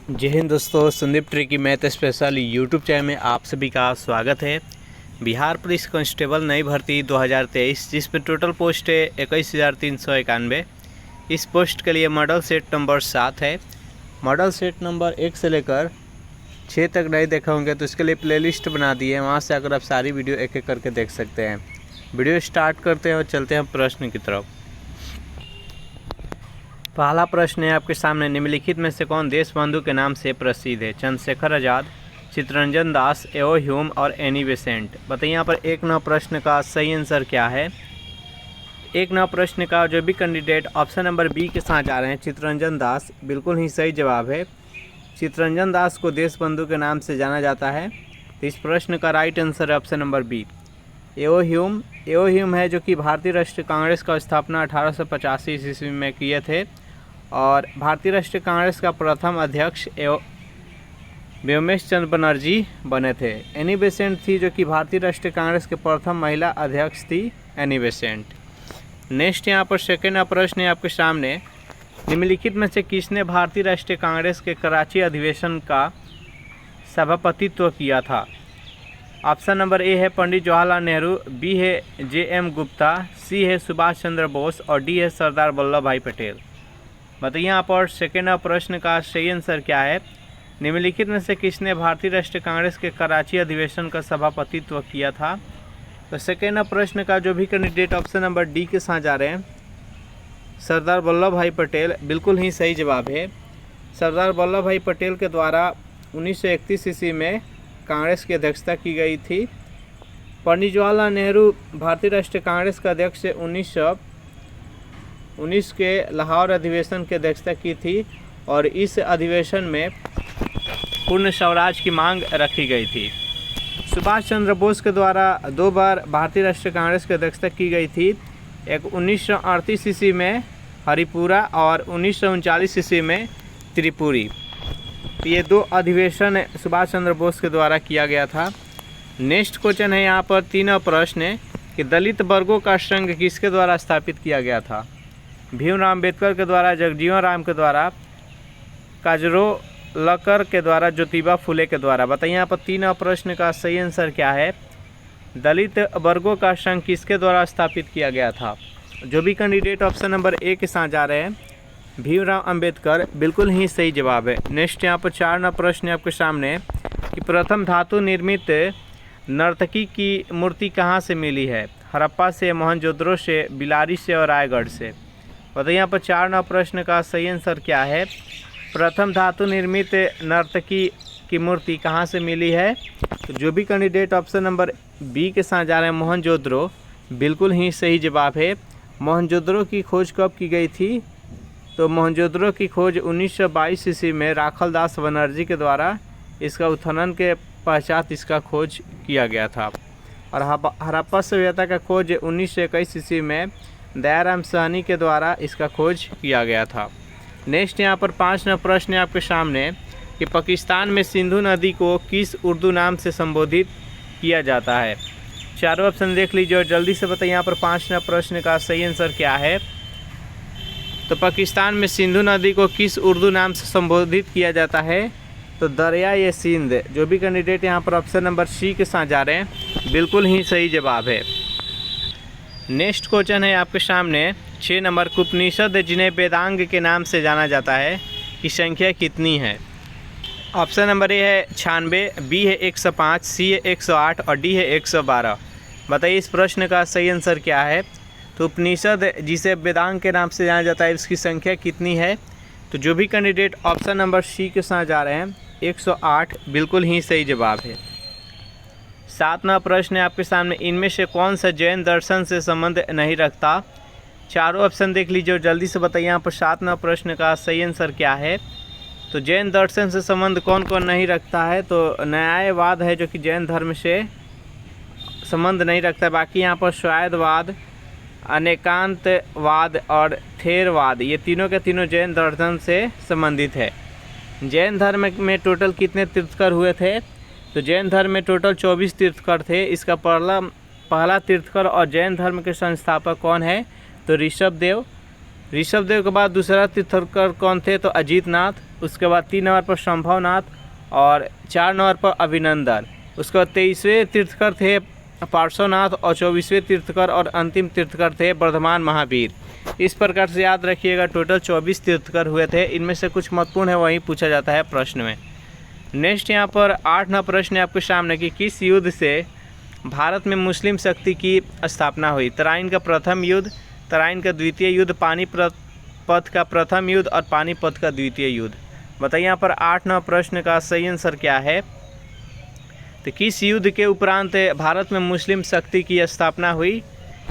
जय हिंद दोस्तों, Sandeep tricky math special YouTube channel में आप सभी का स्वागत है। बिहार पुलिस कांस्टेबल नई भर्ती 2023 जिसमें टोटल पोस्ट है 21,391। इस पोस्ट के लिए मॉडल सेट नंबर 7 है। मॉडल सेट नंबर 1 से लेकर 6 तक नहीं देखे होंगे तो इसके लिए प्लेलिस्ट बना दी है, वहाँ से अगर आप सारी वीडियो एक एक करके देख सकते हैं। वीडियो स्टार्ट करते हैं और चलते हैं प्रश्न की तरफ। पहला प्रश्न है आपके सामने, निम्नलिखित में से कौन देशबंधु के नाम से प्रसिद्ध है? चंद्रशेखर आज़ाद, चित्तरंजन दास, एओ ह्यूम और एनी बेसेंट। बताइए यहाँ पर 1 प्रश्न का सही आंसर क्या है। 1 प्रश्न का जो भी कैंडिडेट ऑप्शन नंबर बी के साथ जा रहे हैं, चित्तरंजन दास, बिल्कुल ही सही जवाब है। चित्तरंजन दास को देशबंधु के नाम से जाना जाता है। तो इस प्रश्न का राइट आंसर है ऑप्शन नंबर बी, एओ ह्यूम है, जो कि भारतीय राष्ट्रीय कांग्रेस का स्थापना 1885 ईस्वी में किए थे और भारतीय राष्ट्रीय कांग्रेस का प्रथम अध्यक्ष व्योमेश चंद्र बनर्जी बने थे। एनी बेसेंट थी, जो कि भारतीय राष्ट्रीय कांग्रेस के प्रथम महिला अध्यक्ष थी, एनी बेसेंट। नेक्स्ट यहाँ पर सेकेंड प्रश्न है आपके सामने, निम्नलिखित में से किसने भारतीय राष्ट्रीय कांग्रेस के कराची अधिवेशन का सभापतित्व किया था? ऑप्शन नंबर ए है पंडित जवाहरलाल नेहरू, बी है जे.एम. गुप्ता, सी है सुभाष चंद्र बोस और डी है सरदार वल्लभ भाई पटेल। बताइए यहाँ पर सेकेंड प्रश्न का सही आंसर क्या है। निम्नलिखित में से किसने भारतीय राष्ट्रीय कांग्रेस के कराची अधिवेशन का सभापतित्व किया था? तो सेकेंड प्रश्न का जो भी कैंडिडेट ऑप्शन नंबर डी के साथ जा रहे हैं, सरदार वल्लभ भाई पटेल, बिल्कुल ही सही जवाब है। सरदार वल्लभ भाई पटेल के द्वारा 1931 ईस्वी में कांग्रेस की अध्यक्षता की गई थी। पंडित जवाहरलाल नेहरू भारतीय राष्ट्रीय कांग्रेस का अध्यक्ष 1919 के लाहौर अधिवेशन की अध्यक्षता की थी और इस अधिवेशन में पूर्ण स्वराज की मांग रखी गई थी। सुभाष चंद्र बोस के द्वारा 2 बार भारतीय राष्ट्रीय कांग्रेस की अध्यक्षता की गई थी, एक 1938 ईस्वी में हरिपुरा और 1939 ईस्वी में त्रिपुरी। ये 2 अधिवेशन सुभाष चंद्र बोस के द्वारा किया गया था। नेक्स्ट क्वेश्चन है यहाँ पर 3 प्रश्न है कि दलित वर्गों का संघ किसके द्वारा स्थापित किया गया था? भीमराव अम्बेडकर के द्वारा, जगजीवन राम के द्वारा, काजरोलकर के द्वारा, ज्योतिबा फुले के द्वारा। बताइए यहाँ पर 3 प्रश्न का सही आंसर क्या है। दलित वर्गों का संघ किसके द्वारा स्थापित किया गया था? जो भी कैंडिडेट ऑप्शन नंबर ए के साथ जा रहे हैं, भीमराव अम्बेडकर, बिल्कुल ही सही जवाब है। नेक्स्ट यहाँ पर 4 प्रश्न है आपके सामने कि प्रथम धातु निर्मित नर्तकी की मूर्ति कहाँ से मिली है? हड़प्पा से, मोहनजोदड़ो से, बिलारी से और रायगढ़ से। बताइए यहाँ पर 4 प्रश्न का सही आंसर क्या है। प्रथम धातु निर्मित नर्तकी की मूर्ति कहाँ से मिली है? तो जो भी कैंडिडेट ऑप्शन नंबर बी के साथ जा रहे हैं, मोहनजोदड़ो, बिल्कुल ही सही जवाब है। मोहनजोदड़ो की खोज कब की गई थी? तो मोहनजोदड़ो की खोज 1922 ईस्वी में राखल दास बनर्जी के द्वारा इसका उत्खनन के पश्चात इसका खोज किया गया था। और हड़प्पा सभ्यता का खोज 1921 ईस्वी में दयाराम साहनी के द्वारा इसका खोज किया गया था। नेक्स्ट यहाँ पर 5 प्रश्न है आपके सामने कि पाकिस्तान में सिंधु नदी को किस उर्दू नाम से संबोधित किया जाता है? 4 ऑप्शन देख लीजिए और जल्दी से बताइए यहाँ पर 5 प्रश्न का सही आंसर क्या है। तो पाकिस्तान में सिंधु नदी को किस उर्दू नाम से संबोधित किया जाता है? तो दरिया सिंध। जो भी कैंडिडेट यहाँ पर ऑप्शन नंबर सी के साथ जा रहे हैं, बिल्कुल ही सही जवाब है। नेक्स्ट क्वेश्चन है आपके सामने 6 नंबर, उपनिषद जिन्हें वेदांग के नाम से जाना जाता है की संख्या कितनी है? ऑप्शन नंबर ए है 96, बी है 105, सी है 108 और डी है 112। बताइए इस प्रश्न का सही आंसर क्या है। तो उपनिषद जिसे वेदांग के नाम से जाना जाता है, इसकी संख्या कितनी है? तो जो भी कैंडिडेट ऑप्शन नंबर सी के साथ जा रहे हैं, 108, बिल्कुल ही सही जवाब है। 7 प्रश्न है आपके सामने, इनमें से कौन सा जैन दर्शन से संबंध नहीं रखता? 4 ऑप्शन देख लीजिए और जल्दी से बताइए यहाँ पर 7 प्रश्न का सही आंसर क्या है। तो जैन दर्शन से संबंध कौन कौन नहीं रखता है? तो न्यायवाद है, जो कि जैन धर्म से संबंध नहीं रखता है। बाकी यहाँ पर स्वायदवाद, अनेकांतवाद और थेरवाद, ये तीनों के तीनों जैन दर्शन से संबंधित है। जैन धर्म में टोटल कितने तीर्थकर हुए थे? तो जैन धर्म में टोटल 24 तीर्थकर थे। इसका पहला तीर्थकर और जैन धर्म के संस्थापक कौन है? तो ऋषभदेव। ऋषभदेव के बाद दूसरा तीर्थंकर कौन थे? तो अजीतनाथ। उसके बाद 3 नंबर पर संभवनाथ और 4 नंबर पर अभिनंदन। उसके बाद 23वें तीर्थकर थे पार्श्वनाथ और 24वें तीर्थकर और अंतिम तीर्थकर थे वर्धमान महावीर। इस प्रकार से याद रखिएगा, टोटल 24 तीर्थकर हुए थे। इनमें से कुछ महत्वपूर्ण है वही पूछा जाता है प्रश्न में। नेक्स्ट यहाँ पर 8वां प्रश्न है आपके सामने कि किस युद्ध से भारत में मुस्लिम शक्ति की स्थापना हुई? तराइन का प्रथम युद्ध, तराइन का द्वितीय युद्ध, पानीपत का प्रथम युद्ध और पानीपत का द्वितीय युद्ध। बताइए यहाँ पर 8वां प्रश्न का सही आंसर क्या है? तो किस युद्ध के उपरांत भारत में मुस्लिम शक्ति की स्थापना हुई?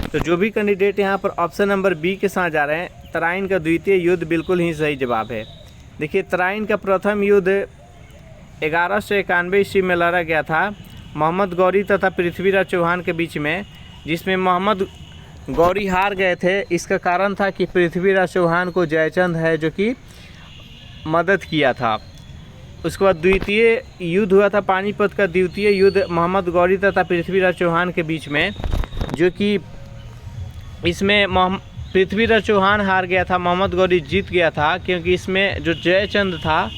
तो जो भी कैंडिडेट यहाँ पर ऑप्शन नंबर बी के साथ जा रहे हैं, तराइन का द्वितीय युद्ध, बिल्कुल ही सही जवाब है। देखिए, तराइन का प्रथम युद्ध 1191 ईस्वी में लड़ा गया था मोहम्मद गौरी तथा पृथ्वीराज चौहान के बीच में, जिसमें मोहम्मद गौरी हार गए थे। इसका कारण था कि पृथ्वीराज चौहान को जयचंद है जो कि मदद किया था। उसके बाद द्वितीय युद्ध हुआ था पानीपत का द्वितीय युद्ध मोहम्मद गौरी तथा पृथ्वीराज चौहान के बीच में, जो कि इसमें पृथ्वीराज चौहान हार गया था, मोहम्मद गौरी जीत गया था, क्योंकि इसमें जो जयचंद था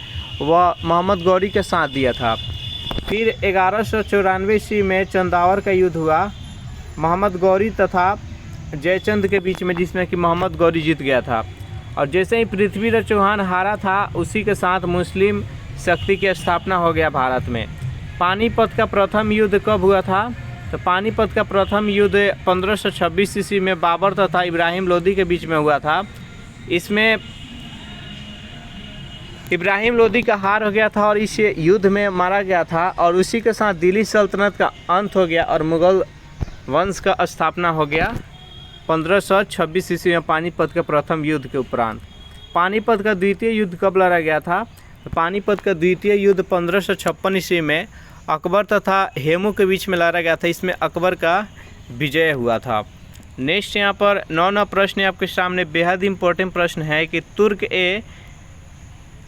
वह मोहम्मद गौरी के साथ दिया था। फिर 1194 ईस्वी में चंदावर का युद्ध हुआ मोहम्मद गौरी तथा जयचंद के बीच में, जिसमें कि मोहम्मद गौरी जीत गया था। और जैसे ही पृथ्वीराज चौहान हारा था, उसी के साथ मुस्लिम शक्ति की स्थापना हो गया भारत में। पानीपत का प्रथम युद्ध कब हुआ था? तो पानीपत का प्रथम युद्ध 1526 ईस्वी में बाबर तथा इब्राहिम लोदी के बीच में हुआ था। इसमें इब्राहिम लोदी का हार हो गया था और इस युद्ध में मारा गया था, और उसी के साथ दिल्ली सल्तनत का अंत हो गया और मुग़ल वंश का स्थापना हो गया 1526 ईस्वी में पानीपत के प्रथम युद्ध के उपरांत। पानीपत का द्वितीय युद्ध कब लड़ा गया था? तो पानीपत का द्वितीय युद्ध 1556 ईस्वी में अकबर तथा हेमू के बीच में लड़ा गया था। इसमें अकबर का विजय हुआ था। नेक्स्ट यहाँ पर 9वां प्रश्न आपके सामने बेहद इम्पोर्टेंट प्रश्न है कि तुर्क ए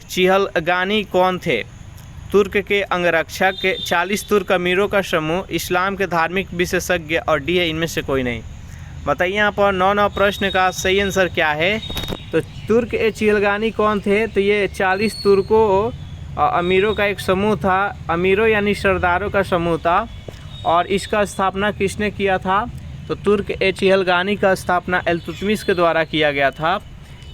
चिहलगानी कौन थे? तुर्क के अंगरक्षक, 40 तुर्क अमीरों का समूह, इस्लाम के धार्मिक विशेषज्ञ और डी है इनमें से कोई नहीं। बताइए यहाँ पर 9वां प्रश्न का सही आंसर क्या है? तो तुर्क ए चिहलगानी कौन थे? तो ये 40 तुर्कों अमीरों का एक समूह था, अमीरों यानी सरदारों का समूह था। और इसका स्थापना किसने किया था? तो तुर्क ए चिहलगानी का स्थापना इल्तुतमिश के द्वारा किया गया था,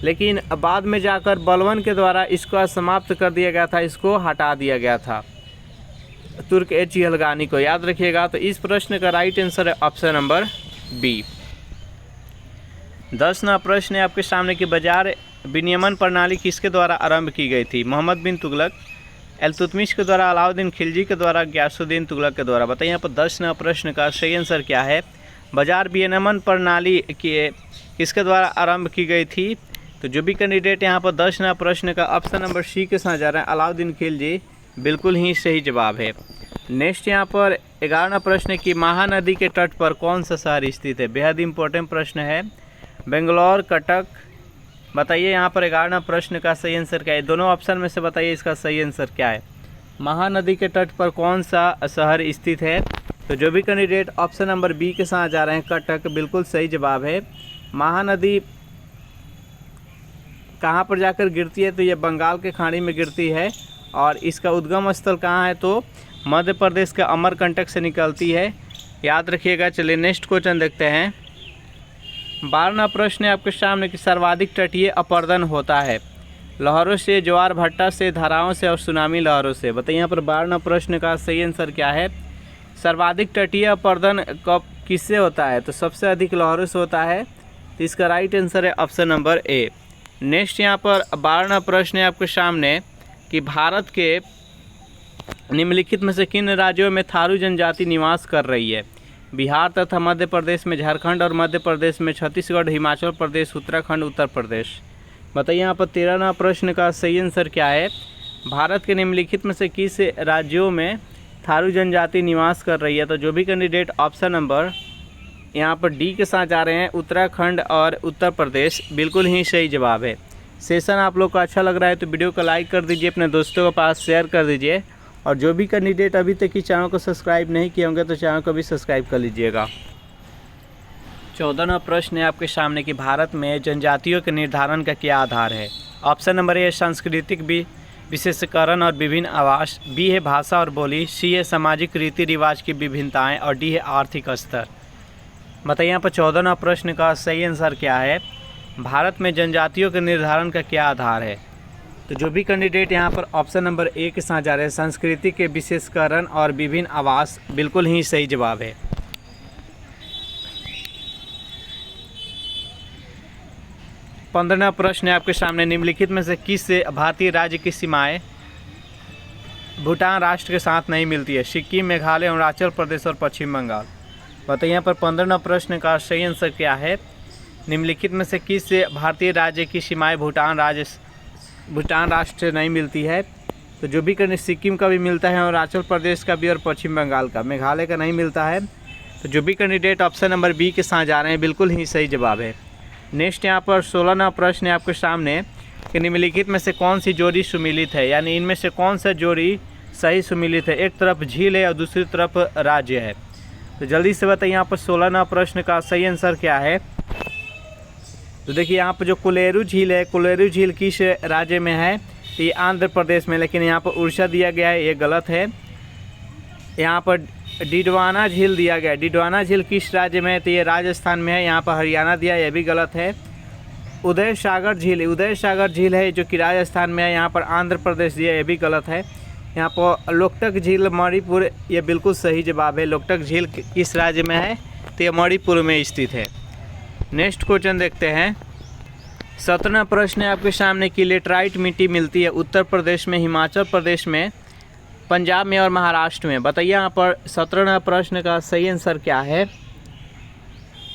लेकिन बाद में जाकर बलबन के द्वारा इसको समाप्त कर दिया गया था, इसको हटा दिया गया था तुर्क ए चिहलगानी को। याद रखिएगा। तो इस प्रश्न का राइट आंसर है ऑप्शन नंबर बी। 10वां प्रश्न है आपके सामने कि बाजार विनियमन प्रणाली किसके द्वारा आरंभ की गई थी? मोहम्मद बिन तुगलक, इल्तुतमिश के द्वारा, अलाउद्दीन खिलजी के द्वारा, गयासुद्दीन तुगलक के द्वारा। बताइए यहाँ पर 10वां प्रश्न का सही आंसर क्या है? बाजार विनियमन प्रणाली किसके द्वारा आरंभ की गई थी? तो जो भी कैंडिडेट यहाँ पर 10वां प्रश्न का ऑप्शन नंबर सी के साथ जा रहे हैं, अलाउद्दीन खिलजी, बिल्कुल ही सही जवाब है। नेक्स्ट यहाँ पर 11वां प्रश्न कि महानदी के तट पर कौन सा शहर स्थित है? बेहद इंपॉर्टेंट प्रश्न है। बेंगलोर, कटक। बताइए यहाँ पर 11वां प्रश्न का सही आंसर क्या है? दोनों ऑप्शन में से बताइए इसका सही आंसर क्या है। महानदी के तट पर कौन सा शहर स्थित है? तो जो भी कैंडिडेट ऑप्शन नंबर बी के साथ जा रहे हैं, कटक, बिल्कुल सही जवाब है। महानदी कहाँ पर जाकर गिरती है? तो ये बंगाल के खाड़ी में गिरती है। और इसका उद्गम स्थल कहाँ है? तो मध्य प्रदेश के अमरकंटक से निकलती है। याद रखिएगा। चलिए नेक्स्ट क्वेश्चन देखते हैं। 12वां प्रश्न है आपके सामने कि सर्वाधिक तटीय अपरदन होता है लहरों से, ज्वार भट्टा से, धाराओं से और सुनामी लहरों से। बताइए यहाँ पर 12वां प्रश्न का सही आंसर क्या है? सर्वाधिक तटीय अपरदन कब किससे होता है? तो सबसे अधिक लहरों से होता है। तो इसका राइट आंसर है ऑप्शन नंबर ए। नेक्स्ट यहाँ पर 12वां प्रश्न है आपके सामने कि भारत के निम्नलिखित में से किन राज्यों में थारू जनजाति निवास कर रही है? बिहार तथा मध्य प्रदेश में, झारखंड और मध्य प्रदेश में, छत्तीसगढ़, हिमाचल प्रदेश, उत्तराखंड, उत्तर प्रदेश। बताइए यहाँ पर 13वां प्रश्न का सही आंसर क्या है? भारत के निम्नलिखित में से किस राज्यों में थारू जनजाति निवास कर रही है? तो जो भी कैंडिडेट ऑप्शन नंबर यहाँ पर डी के साथ जा रहे हैं, उत्तराखंड और उत्तर प्रदेश, बिल्कुल ही सही जवाब है। सेशन आप लोग को अच्छा लग रहा है तो वीडियो को लाइक कर दीजिए, अपने दोस्तों के पास शेयर कर दीजिए। और जो भी कैंडिडेट अभी तक इस चैनल को सब्सक्राइब नहीं किए होंगे तो चैनल को भी सब्सक्राइब कर लीजिएगा। 14वां प्रश्न है आपके सामने कि भारत में जनजातियों के निर्धारण का क्या आधार है। ऑप्शन नंबर ए सांस्कृतिक विशेषीकरण और विभिन्न आवास, बी है भाषा और बोली, सी है सामाजिक रीति रिवाज की विभिन्नताएं और डी है आर्थिक स्तर। बताइए यहाँ पर 14वां प्रश्न का सही आंसर क्या है। भारत में जनजातियों के निर्धारण का क्या आधार है। तो जो भी कैंडिडेट यहाँ पर ऑप्शन नंबर ए के साथ जा रहे हैं संस्कृति के विशेषीकरण और विभिन्न आवास, बिल्कुल ही सही जवाब है। 15वां प्रश्न है आपके सामने, निम्नलिखित में से किस भारतीय राज्य की सीमाएं भूटान राष्ट्र के साथ नहीं मिलती है। सिक्किम, मेघालय, अरुणाचल प्रदेश और पश्चिम बंगाल। बताइए यहाँ पर 15वां प्रश्न का सही आंसर क्या है। निम्नलिखित में से किस भारतीय राज्य की सीमाएं भूटान राष्ट्र से नहीं मिलती है। तो जो भी करने सिक्किम का भी मिलता है, अरुणाचल प्रदेश का भी और पश्चिम बंगाल का, मेघालय का नहीं मिलता है। तो जो भी कैंडिडेट ऑप्शन नंबर बी के साथ जा रहे हैं बिल्कुल ही सही जवाब है। नेक्स्ट यहाँ पर 16वां प्रश्न है आपके सामने कि निम्नलिखित में से कौन सी जोड़ी सुमिलित है, यानी इनमें से कौन सा जोड़ी सही सुमिलित है। एक तरफ झील है और दूसरी तरफ राज्य है। तो जल्दी से बताइए यहाँ पर 16वां प्रश्न का सही आंसर क्या है। तो देखिए यहाँ पर जो कोलेरू झील है, कोलेरू झील किस राज्य में है। तो ये आंध्र प्रदेश में, लेकिन यहाँ पर उड़ीसा दिया गया है, ये गलत है। यहाँ पर डिडवाना झील दिया गया है, डिडवाना झील किस राज्य में है। तो ये राजस्थान में है। यहाँ पर हरियाणा दिया, यह भी गलत है। उदय सागर झील है जो कि राजस्थान में है। यहाँ पर आंध्र प्रदेश दिया, यह भी गलत है। यहाँ पर लोकटक झील मणिपुर, ये बिल्कुल सही जवाब है। लोकटक झील किस राज्य में है। तो ये मणिपुर में स्थित है। नेक्स्ट क्वेश्चन देखते हैं। 17वां प्रश्न है आपके सामने कि लेटराइट मिट्टी मिलती है उत्तर प्रदेश में, हिमाचल प्रदेश में, पंजाब में और महाराष्ट्र में। बताइए यहाँ पर 17वां प्रश्न का सही आंसर क्या है।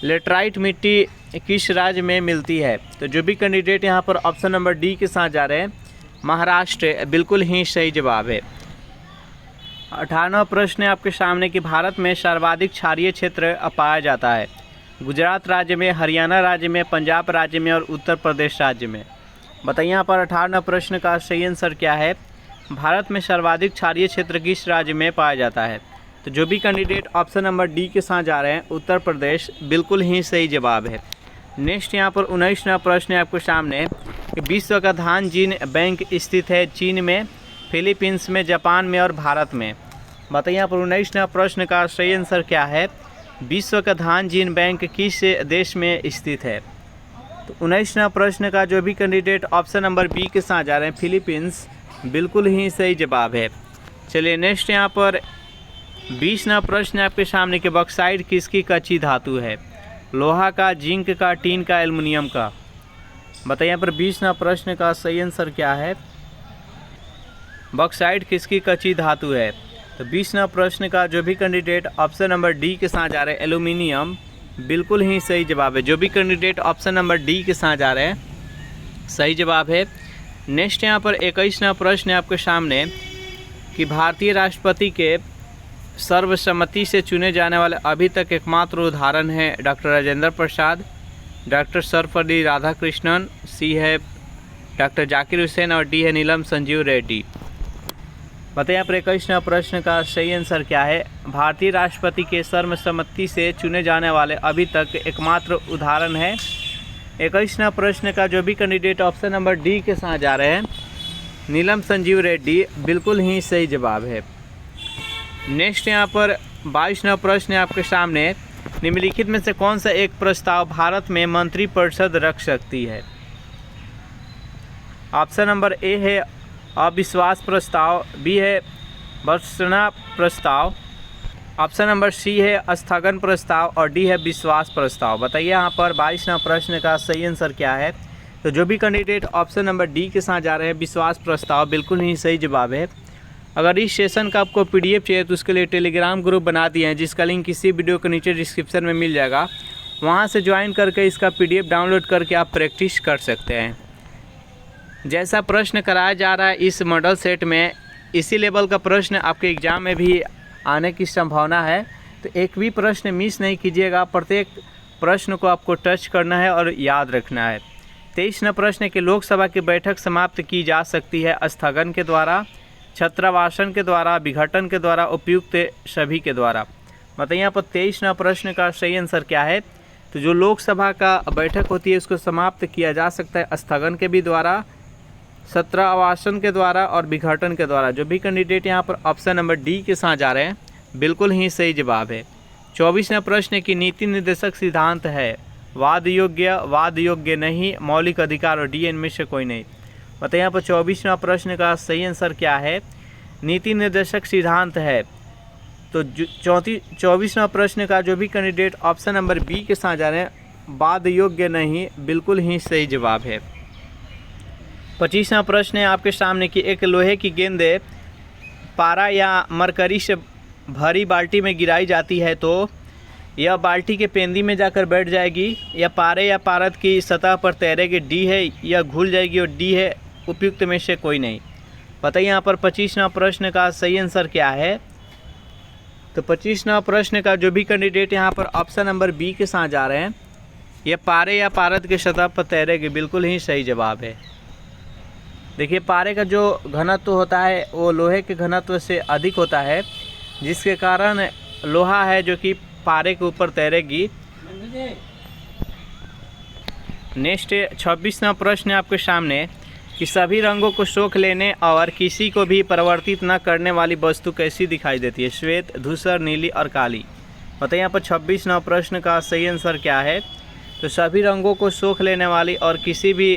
लेटराइट मिट्टी किस राज्य में मिलती है। तो जो भी कैंडिडेट यहाँ पर ऑप्शन नंबर डी के साथ जा रहे हैं महाराष्ट्र, बिल्कुल ही सही जवाब है। 18वां प्रश्न है आपके सामने कि भारत में सर्वाधिक क्षारीय क्षेत्र पाया जाता है। गुजरात राज्य में, हरियाणा राज्य में, पंजाब राज्य में और उत्तर प्रदेश राज्य में। बताइए यहाँ पर 18वां प्रश्न का सही आंसर क्या है। भारत में सर्वाधिक क्षारीय क्षेत्र किस राज्य में पाया जाता है। तो जो भी कैंडिडेट ऑप्शन नंबर डी के साथ जा रहे हैं उत्तर प्रदेश, बिल्कुल ही सही जवाब है। नेक्स्ट यहाँ पर 19वां प्रश्न है आपके सामने कि विश्व का धान जीन बैंक स्थित है चीन में, फिलीपींस में, जापान में और भारत में। बताइए यहाँ पर 19वां प्रश्न का सही आंसर क्या है। विश्व का धान जीन बैंक किस देश में स्थित है। तो 19वां प्रश्न का जो भी कैंडिडेट ऑप्शन नंबर बी के साथ जा रहे हैं फिलीपींस, बिल्कुल ही सही जवाब है। चलिए नेक्स्ट यहाँ पर 20वां प्रश्न आपके सामने के बॉक्साइट किसकी कच्ची धातु है। लोहा का, जिंक का, टीन का, एल्युमिनियम का। बताइए यहाँ पर 20वां प्रश्न का सही आंसर क्या है। बॉक्साइट किसकी कच्ची धातु है। तो 20वां प्रश्न का जो भी कैंडिडेट ऑप्शन नंबर डी के साथ जा रहे हैं एल्युमिनियम, बिल्कुल ही सही जवाब है। जो भी कैंडिडेट ऑप्शन नंबर डी के साथ जा रहे हैं सही जवाब है। नेक्स्ट यहाँ पर 21वां प्रश्न है आपके सामने कि भारतीय राष्ट्रपति के सर्वसम्मति से चुने जाने वाले अभी तक एकमात्र उदाहरण है डॉक्टर राजेंद्र प्रसाद, डॉक्टर सर्वपल्ली राधाकृष्णन, सी है डॉक्टर जाकिर हुसैन और डी है नीलम संजीव रेड्डी। बताइए यहाँ पर 21वां प्रश्न का सही आंसर क्या है। भारतीय राष्ट्रपति के सर्वसम्मति से चुने जाने वाले अभी तक एकमात्र उदाहरण है। 21वां प्रश्न का जो भी कैंडिडेट ऑप्शन नंबर डी के साथ जा रहे हैं नीलम संजीव रेड्डी, बिल्कुल ही सही जवाब है। नेक्स्ट यहाँ पर 22वां प्रश्न है आपके सामने, निम्नलिखित में से कौन सा एक प्रस्ताव भारत में मंत्रिपरिषद रख सकती है। ऑप्शन नंबर ए है अविश्वास प्रस्ताव, बी है भर्त्सना प्रस्ताव, ऑप्शन नंबर सी है स्थगन प्रस्ताव और डी है विश्वास प्रस्ताव। बताइए यहाँ पर 22वां प्रश्न का सही आंसर क्या है। तो जो भी कैंडिडेट ऑप्शन नंबर डी के साथ जा रहे हैं विश्वास प्रस्ताव, बिल्कुल ही सही जवाब है। अगर इस सेशन का आपको पीडीएफ चाहिए तो उसके लिए टेलीग्राम ग्रुप बना दिए हैं जिसका लिंक इसी वीडियो के नीचे डिस्क्रिप्शन में मिल जाएगा। वहाँ से ज्वाइन करके इसका पीडीएफ डाउनलोड करके आप प्रैक्टिस कर सकते हैं। जैसा प्रश्न कराया जा रहा है इस मॉडल सेट में, इसी लेवल का प्रश्न आपके एग्ज़ाम में भी आने की संभावना है। तो एक भी प्रश्न मिस नहीं कीजिएगा, प्रत्येक प्रश्न को आपको टच करना है और याद रखना है। 23वां प्रश्न कि लोकसभा की बैठक समाप्त की जा सकती है स्थगन के द्वारा, छात्रावासन के द्वारा, विघटन के द्वारा, उपयुक्त सभी के द्वारा। बताइए यहाँ पर 23वां प्रश्न का सही आंसर क्या है। तो जो लोकसभा का बैठक होती है उसको समाप्त किया जा सकता है स्थगन के भी द्वारा, सत्र आवासन के द्वारा और विघटन के द्वारा। जो भी कैंडिडेट यहाँ पर ऑप्शन नंबर डी के साथ जा रहे हैं बिल्कुल ही सही जवाब है। 24वां प्रश्न है कि नीति निर्देशक सिद्धांत है वाद योग्य नहीं, मौलिक अधिकार और डी इनमें से कोई नहीं। बताइए यहाँ पर 24वां प्रश्न का सही आंसर क्या है। नीति निर्देशक सिद्धांत है। तो 24वां प्रश्न का जो भी कैंडिडेट ऑप्शन नंबर बी के साथ जा रहे हैं वाद योग्य नहीं, बिल्कुल ही सही जवाब है। 25वां प्रश्न है आपके सामने कि एक लोहे की गेंद पारा या मरकरी से भरी बाल्टी में गिराई जाती है तो यह बाल्टी के पेंदी में जाकर बैठ जाएगी या पारे या पारद की सतह पर तैरेगी, डी है, या घुल जाएगी और डी है उपयुक्त में से कोई नहीं। बताइए यहाँ पर 25वां प्रश्न का सही आंसर क्या है। तो 25वां प्रश्न का जो भी कैंडिडेट यहाँ पर ऑप्शन नंबर बी के साथ जा रहे हैं यह पारे या पारद के सतह पर तैरेगी, बिल्कुल ही सही जवाब है। देखिए पारे का जो घनत्व होता है वो लोहे के घनत्व से अधिक होता है, जिसके कारण लोहा है जो कि पारे के ऊपर तैरेगी। नेक्स्ट 26वां प्रश्न है आपके सामने कि सभी रंगों को सोख लेने और किसी को भी परिवर्तित न करने वाली वस्तु कैसी दिखाई देती है। श्वेत, धूसर, नीली और काली। बताइए यहाँ पर 26वां प्रश्न का सही आंसर क्या है। तो सभी रंगों को सोख लेने वाली और किसी भी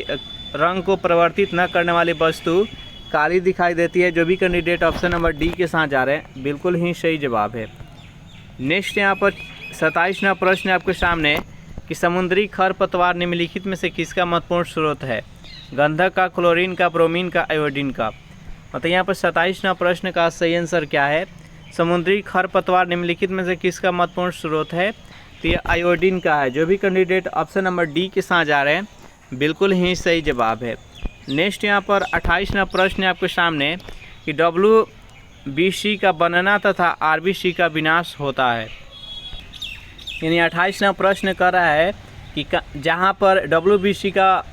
रंग को परिवर्तित न करने वाली वस्तु काली दिखाई देती है। जो भी कैंडिडेट ऑप्शन नंबर डी के साथ जा रहे हैं बिल्कुल ही सही जवाब है। नेक्स्ट यहाँ पर 27वां प्रश्न है आपके सामने कि समुद्री खरपतवार निम्नलिखित में से किसका महत्वपूर्ण स्रोत है। गंधक का, क्लोरीन का, ब्रोमीन का, आयोडीन का। मतलब यहाँ पर 27वां प्रश्न का सही आंसर क्या है। समुद्री खरपतवार निम्नलिखित में से किसका महत्वपूर्ण स्रोत है। तो ये आयोडीन का है। जो भी कैंडिडेट ऑप्शन नंबर डी के साथ जा रहे हैं बिल्कुल ही सही जवाब है। नेक्स्ट यहाँ पर 28वां प्रश्न है आपके सामने कि WBC का बनना तथा RBC का विनाश होता है। यानी 28वां प्रश्न कर रहा है कि जहाँ पर WBC का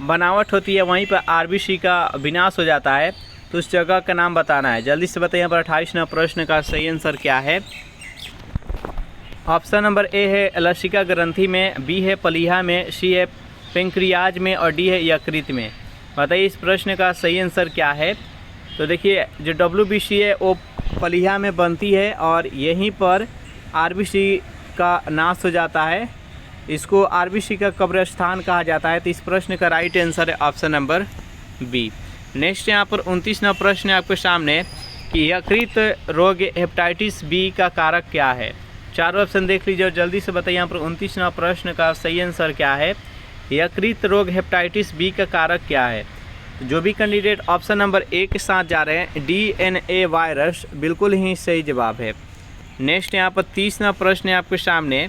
बनावट होती है वहीं पर RBC का विनाश हो जाता है, तो उस जगह का नाम बताना है। जल्दी से बताइए यहाँ पर 28वां प्रश्न का सही आंसर क्या है। ऑप्शन नंबर ए है लसिका ग्रंथि में, बी है पलीहा में, सी है पेंक्रियाज में और डी है यकृत में। बताइए इस प्रश्न का सही आंसर क्या है। तो देखिए जो WBC है वो पलीहा में बनती है और यहीं पर RBC का नाश हो जाता है। इसको RBC का कब्रिस्तान कहा जाता है। तो इस प्रश्न का राइट आंसर है ऑप्शन नंबर बी। नेक्स्ट यहाँ पर 29वां प्रश्न है आपके सामने कि यकृत रोग हेपेटाइटिस बी का कारक क्या है। चारों ऑप्शन देख लीजिए और जल्दी से बताइए यहाँ पर 29वां प्रश्न का सही आंसर क्या है। यकृत रोग हेपेटाइटिस बी का कारक क्या है। जो भी कैंडिडेट ऑप्शन नंबर ए के साथ जा रहे हैं DNA वायरस, बिल्कुल ही सही जवाब है। नेक्स्ट यहाँ पर 30वां प्रश्न है आपके सामने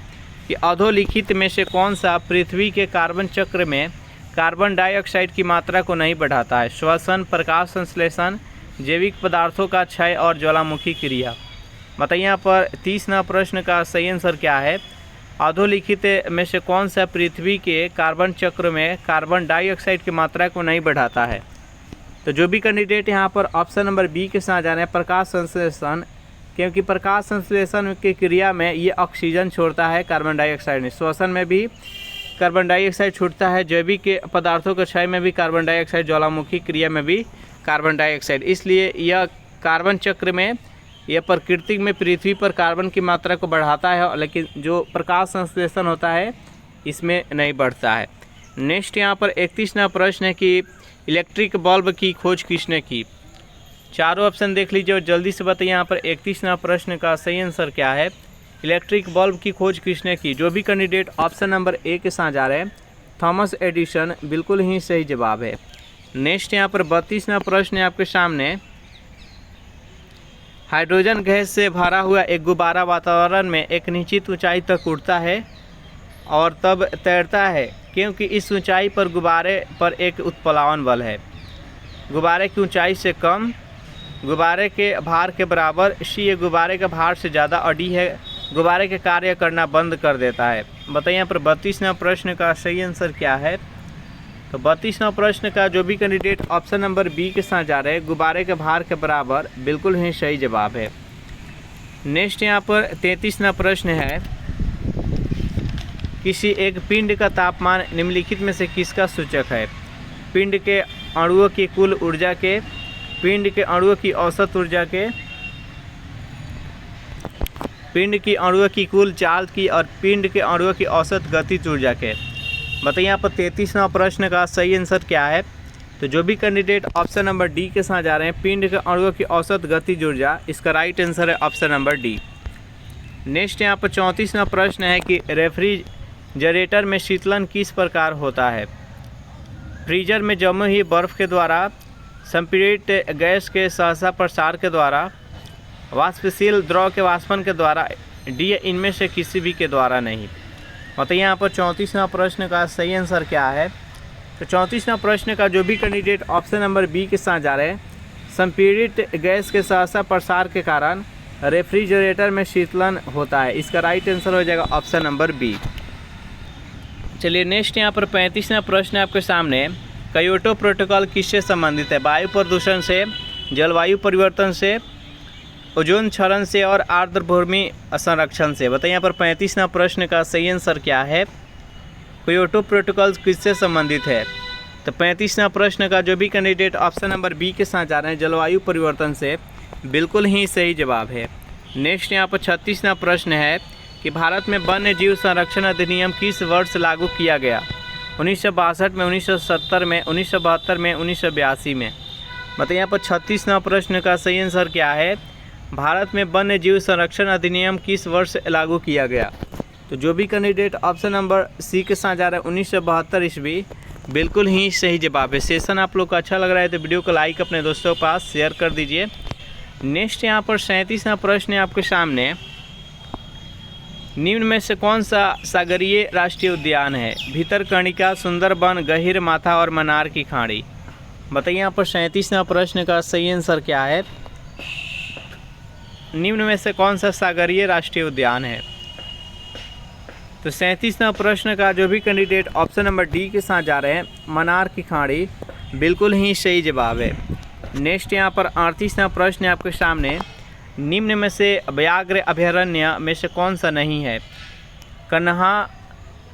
कि अधोलिखित में से कौन सा पृथ्वी के कार्बन चक्र में कार्बन डाइऑक्साइड की मात्रा को नहीं बढ़ाता है। श्वसन, प्रकाश संश्लेषण, जैविक पदार्थों का क्षय और ज्वालामुखी क्रिया। बताइए यहाँ पर 30वां प्रश्न का सही आंसर क्या है। अधोलिखित में से कौन सा पृथ्वी के कार्बन चक्र में कार्बन डाइऑक्साइड की मात्रा को नहीं बढ़ाता है। तो जो भी कैंडिडेट यहाँ पर ऑप्शन नंबर बी के साथ जा रहे हैं प्रकाश संश्लेषण, क्योंकि प्रकाश संश्लेषण की क्रिया में ये ऑक्सीजन छोड़ता है कार्बन डाइऑक्साइड में। श्वसन में भी कार्बन डाइऑक्साइड छूटता है, जैविक पदार्थों के क्षय में भी कार्बन डाइऑक्साइड, ज्वालामुखी क्रिया में भी कार्बन डाइऑक्साइड। इसलिए यह कार्बन चक्र में यह प्रकृति में पृथ्वी पर कार्बन की मात्रा को बढ़ाता है, लेकिन जो प्रकाश संश्लेषण होता है इसमें नहीं बढ़ता है। नेक्स्ट यहाँ पर 31वां प्रश्न है कि इलेक्ट्रिक बल्ब की खोज किसने की। चारों ऑप्शन देख लीजिए और जल्दी से बताइए यहाँ पर 31वां प्रश्न का सही आंसर क्या है। इलेक्ट्रिक बल्ब की खोज किसने की। जो भी कैंडिडेट ऑप्शन नंबर ए के साथ जा रहे हैं थॉमस एडिसन, बिल्कुल ही सही जवाब है। नेक्स्ट यहाँ पर 32वां प्रश्न है आपके सामने। हाइड्रोजन गैस से भरा हुआ एक गुब्बारा वातावरण में एक निश्चित ऊंचाई तक उड़ता है और तब तैरता है, क्योंकि इस ऊंचाई पर गुब्बारे पर एक उत्प्लावन बल है। गुब्बारे की ऊंचाई से कम, गुब्बारे के भार के बराबर, सी है गुब्बारे के भार से ज़्यादा और डी है गुब्बारे के कार्य करना बंद कर देता है। बताइए यहाँ पर 32वां प्रश्न का सही आंसर क्या है। तो 32वां प्रश्न का जो भी कैंडिडेट ऑप्शन नंबर बी के साथ जा रहे हैं गुब्बारे के भार के बराबर, बिल्कुल ही सही जवाब है। नेक्स्ट यहाँ पर 33वां प्रश्न है किसी एक पिंड का तापमान निम्नलिखित में से किसका सूचक है? पिंड के अणुओं की कुल ऊर्जा के, पिंड के अणुओं की औसत ऊर्जा के, पिंड की अणुओं की कुल चाल की और पिंड के अणुओं की औसत गतिज ऊर्जा के। बताइए यहाँ पर 33वां प्रश्न का सही आंसर क्या है? तो जो भी कैंडिडेट ऑप्शन नंबर डी के साथ जा रहे हैं, पिंड के अणुओं की औसत गतिज ऊर्जा, इसका राइट आंसर है ऑप्शन नंबर डी। नेक्स्ट यहाँ पर 34वां प्रश्न है कि रेफ्रिजरेटर में शीतलन किस प्रकार होता है? फ्रीजर में जमी हुई बर्फ़ के द्वारा, संपीड़ित गैस के सहसा प्रसार के द्वारा, वाष्पशील द्रव के वाष्पन के द्वारा, डी इनमें से किसी भी के द्वारा नहीं। बताइए यहाँ पर 34वां प्रश्न का सही आंसर क्या है? तो 34वां प्रश्न का जो भी कैंडिडेट ऑप्शन नंबर बी के साथ जा रहे हैं, संपीड़ित गैस के सहसा प्रसार के कारण रेफ्रिजरेटर में शीतलन होता है, इसका राइट आंसर हो जाएगा ऑप्शन नंबर बी। चलिए नेक्स्ट यहाँ पर 35वां प्रश्न आपके सामने, क्योटो प्रोटोकॉल किससे संबंधित है? वायु प्रदूषण से, जलवायु परिवर्तन से, ओजोन क्षरण से और आर्द्र भूमि संरक्षण से। बताइए यहाँ पर 35वां प्रश्न का सही आंसर क्या है? क्योटो प्रोटोकॉल किससे संबंधित है? तो 35वां प्रश्न का जो भी कैंडिडेट ऑप्शन नंबर बी के साथ जा रहे हैं, जलवायु परिवर्तन से, बिल्कुल ही सही जवाब है। नेक्स्ट यहाँ पर 36वां प्रश्न है कि भारत में वन्य जीव संरक्षण अधिनियम किस वर्ष लागू किया गया? 1962 में, 1970 में, 1972 में, 1982 में। बताइए यहाँ पर 36वां प्रश्न का सही आंसर क्या है? भारत में वन्य जीव संरक्षण अधिनियम किस वर्ष लागू किया गया? तो जो भी कैंडिडेट ऑप्शन नंबर सी के साथ जा रहा है 1972 ईस्वी, बिल्कुल ही सही जवाब है। सेशन आप लोग को अच्छा लग रहा है तो वीडियो को लाइक अपने दोस्तों के पास शेयर कर दीजिए। नेक्स्ट यहाँ पर 37वां प्रश्न है आपके सामने, निम्न में से कौन सा सागरीय राष्ट्रीय उद्यान है? भितरकनिका, सुंदरबन, गहीर माथा और मन्नार की खाड़ी। बताइए यहाँ पर 37वां प्रश्न का सही आंसर क्या है? निम्न में से कौन सा सागरीय राष्ट्रीय उद्यान है? तो 37वां प्रश्न का जो भी कैंडिडेट ऑप्शन नंबर डी के साथ जा रहे हैं, मन्नार की खाड़ी, बिल्कुल ही सही जवाब है। नेक्स्ट यहाँ पर 38वां प्रश्न है आपके सामने, निम्न में से व्याघ्र अभयारण्य में से कौन सा नहीं है? कन्हा,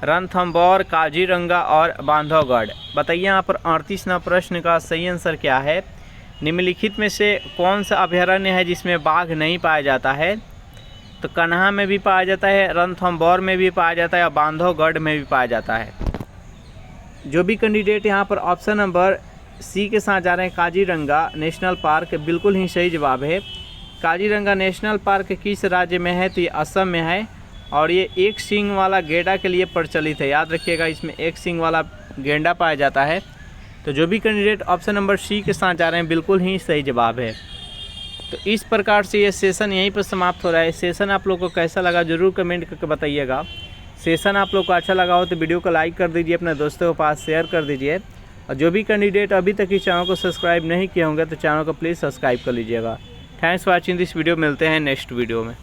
रणथंभौर, काजीरंगा और बांधवगढ़। बताइए यहाँ पर 38वां प्रश्न का सही आंसर क्या है? निम्नलिखित में से कौन सा अभयारण्य है जिसमें बाघ नहीं पाया जाता है? तो कन्हा में भी पाया जाता है, रणथंभौर में भी पाया जाता है और बांधवगढ़ में भी पाया जाता है। जो भी कैंडिडेट यहाँ पर ऑप्शन नंबर सी के साथ जा रहे हैं, काजीरंगा नेशनल पार्क, बिल्कुल ही सही जवाब है। काजीरंगा नेशनल पार्क किस राज्य में है? तो ये असम में है और ये एक सींग वाला गेंडा के लिए प्रचलित है। याद रखिएगा, इसमें एक सींग वाला गेंडा पाया जाता है। तो जो भी कैंडिडेट ऑप्शन नंबर सी के साथ जा रहे हैं, बिल्कुल ही सही जवाब है। तो इस प्रकार से ये सेशन यहीं पर समाप्त हो रहा है। सेशन आप लोग को कैसा लगा ज़रूर कमेंट करके बताइएगा। सेशन आप लोग को अच्छा लगा हो तो वीडियो को लाइक कर दीजिए, अपने दोस्तों के पास शेयर कर दीजिए। और जो भी कैंडिडेट अभी तक इस चैनल को सब्सक्राइब नहीं किए होंगे तो चैनल को प्लीज़ सब्सक्राइब कर लीजिएगा। Thanks for watching this video. मिलते हैं नेक्स्ट वीडियो में।